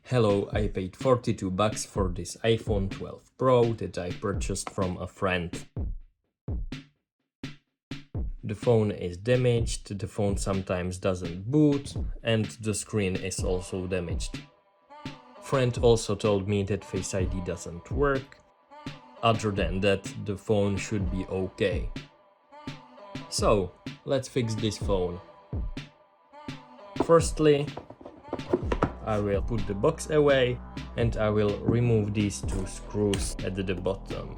Hello, I paid $42 for this iPhone 12 Pro that I purchased from a friend. The phone is damaged, the phone sometimes doesn't boot, and the screen is also damaged. Friend also told me that FaceID doesn't work. Other than that, the phone should be okay. So, let's fix this phone. Firstly, I will put the box away and I will remove these two screws at the bottom.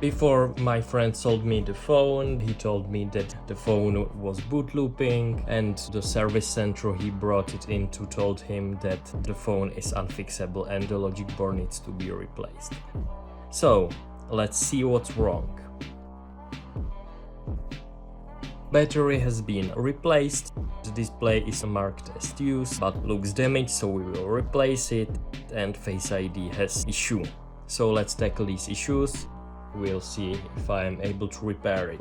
Before my friend sold me the phone, he told me that the phone was boot looping, and the service center he brought it into told him that the phone is unfixable and the logic board needs to be replaced. So, let's see what's wrong. Battery has been replaced, the display is marked as used but looks damaged, so we will replace it, and Face ID has issue. So let's tackle these issues. We'll see if I am able to repair it.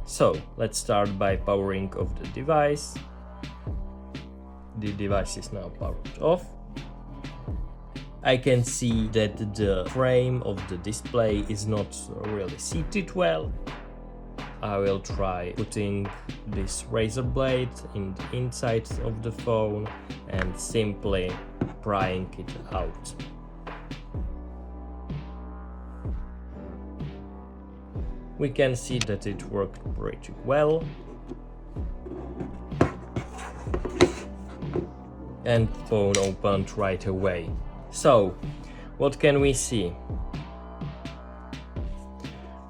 So let's start by powering off the device. The device is now powered off. I can see that the frame of the display is not really seated well. I will try putting this razor blade in the inside of the phone and simply prying it out. We can see that it worked pretty well. And the phone opened right away. So, what can we see?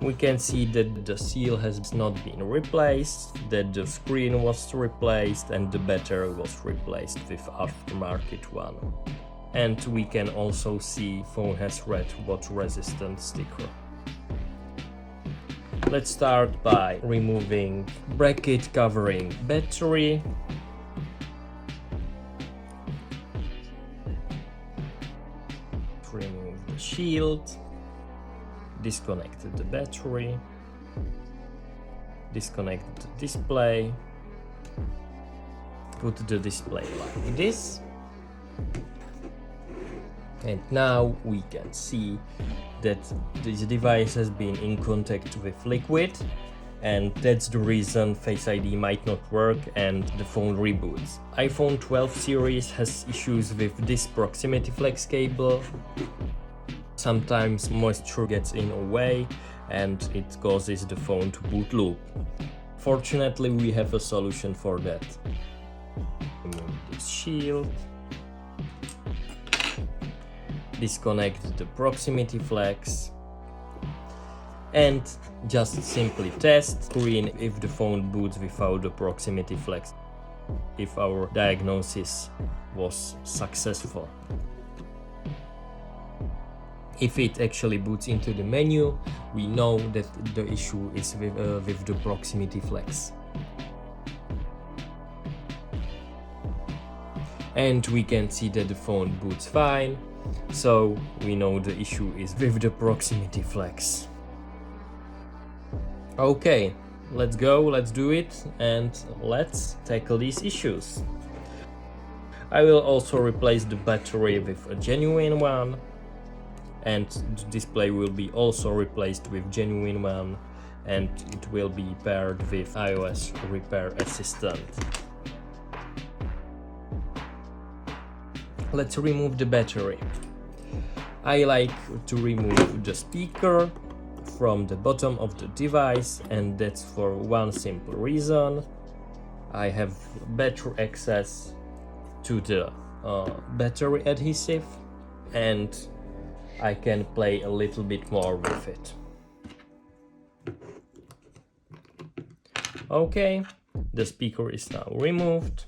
We can see that the seal has not been replaced, that the screen was replaced and the battery was replaced with aftermarket one. And we can also see phone has red water resistant sticker. Let's start by removing bracket covering battery. Remove the shield. Disconnect the battery. Disconnect the display. Put the display like this. And now we can see that this device has been in contact with liquid, and that's the reason Face ID might not work and the phone reboots. iPhone 12 series has issues with this proximity flex cable. Sometimes moisture gets in a way and it causes the phone to boot loop. Fortunately, we have a solution for that. Remove this shield. Disconnect the proximity flex and just simply test screen if the phone boots without the proximity flex, if our diagnosis was successful. If it actually boots into the menu, we know that the issue is with the proximity flex. And we can see that the phone boots fine. So we know the issue is with the proximity flex. Okay, let's go, let's do it, and let's tackle these issues. I will also replace the battery with a genuine one, and the display will be also replaced with genuine one, and it will be paired with iOS Repair Assistant. Let's remove the battery. I like to remove the speaker from the bottom of the device, and that's for one simple reason. I have better access to the battery adhesive and I can play a little bit more with it. Okay, the speaker is now removed.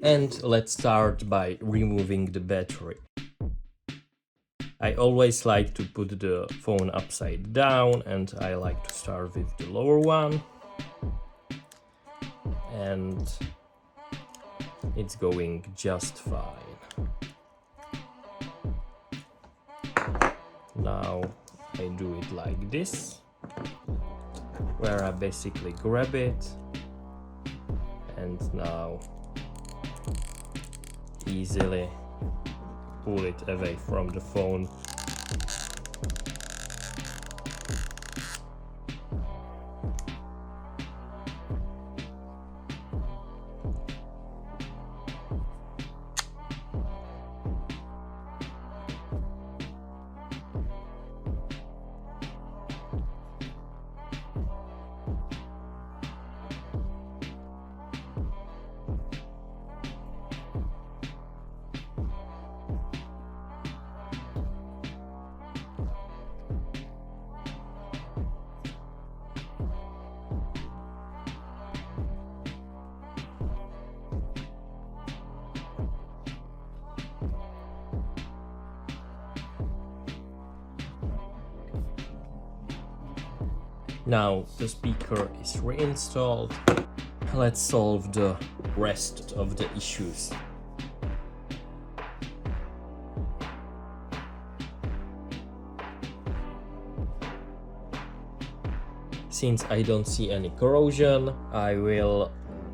And let's start by removing the battery. I always like to put the phone upside down, and I like to start with the lower one. And It's going just fine. Now I do it like this, where I basically grab it and now easily pull it away from the phone. Now the speaker is reinstalled. Let's solve the rest of the issues. Since I don't see any corrosion, I will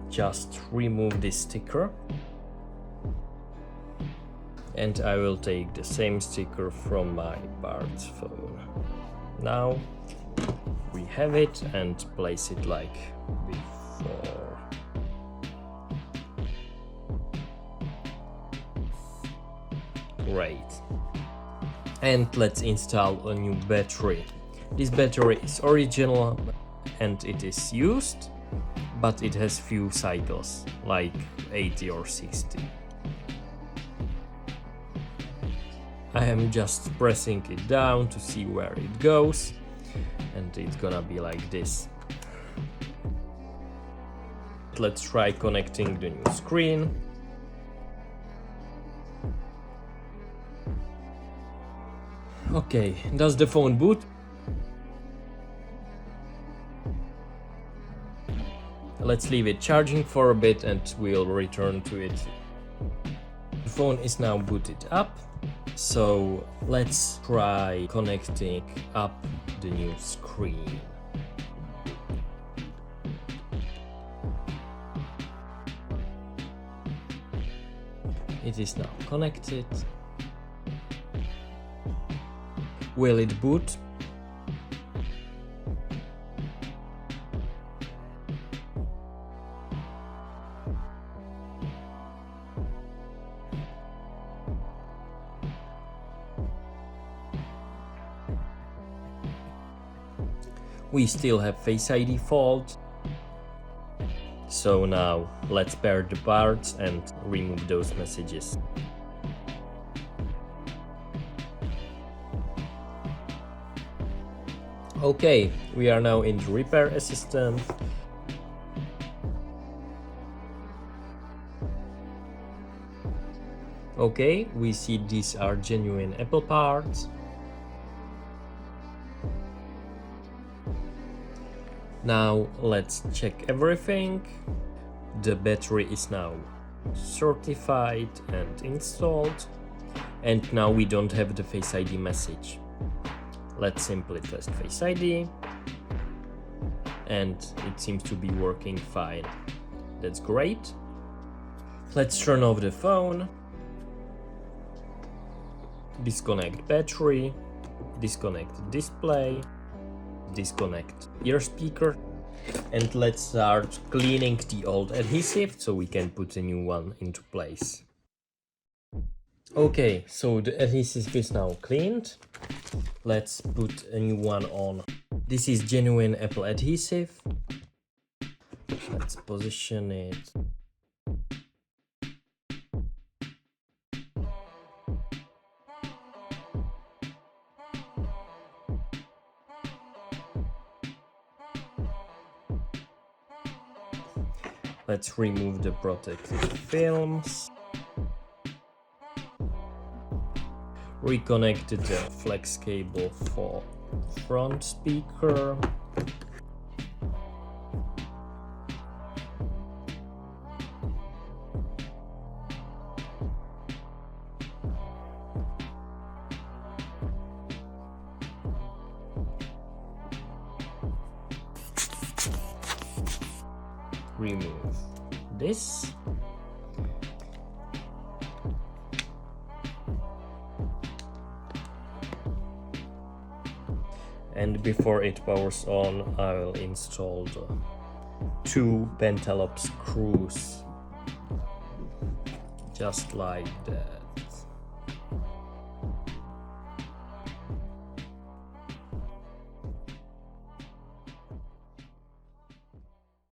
just remove this sticker. And I will take the same sticker from my Bart's phone. Now we have it and place it like before. Great. And let's install a new battery. This battery is original and it is used, but it has few cycles, like 80 or 60. I am just pressing it down to see where it goes, and it's gonna be like this. Let's try connecting the new screen. Okay, does the phone boot? Let's leave it charging for a bit and we'll return to it. The phone is now booted up, so let's try connecting up the new screen. It is now connected. Will it boot? We still have Face ID fault. So now let's pair the parts and remove those messages. Okay, we are now in the repair assistant. Okay, we see these are genuine Apple parts. Now let's check everything. The battery is now certified and installed, and now we don't have the Face ID message. Let's simply test Face ID, and it seems to be working fine. That's great. Let's turn off the phone, disconnect battery, disconnect display, disconnect ear speaker, and let's start cleaning the old adhesive so we can put a new one into place. Okay, so the adhesive is now cleaned. Let's put a new one on. This is genuine Apple adhesive. Let's position it. Let's remove the protective films. Reconnect the flex cable for front speaker. remove this. And before it powers on, I will install the 2 Pentalob screws, just like that.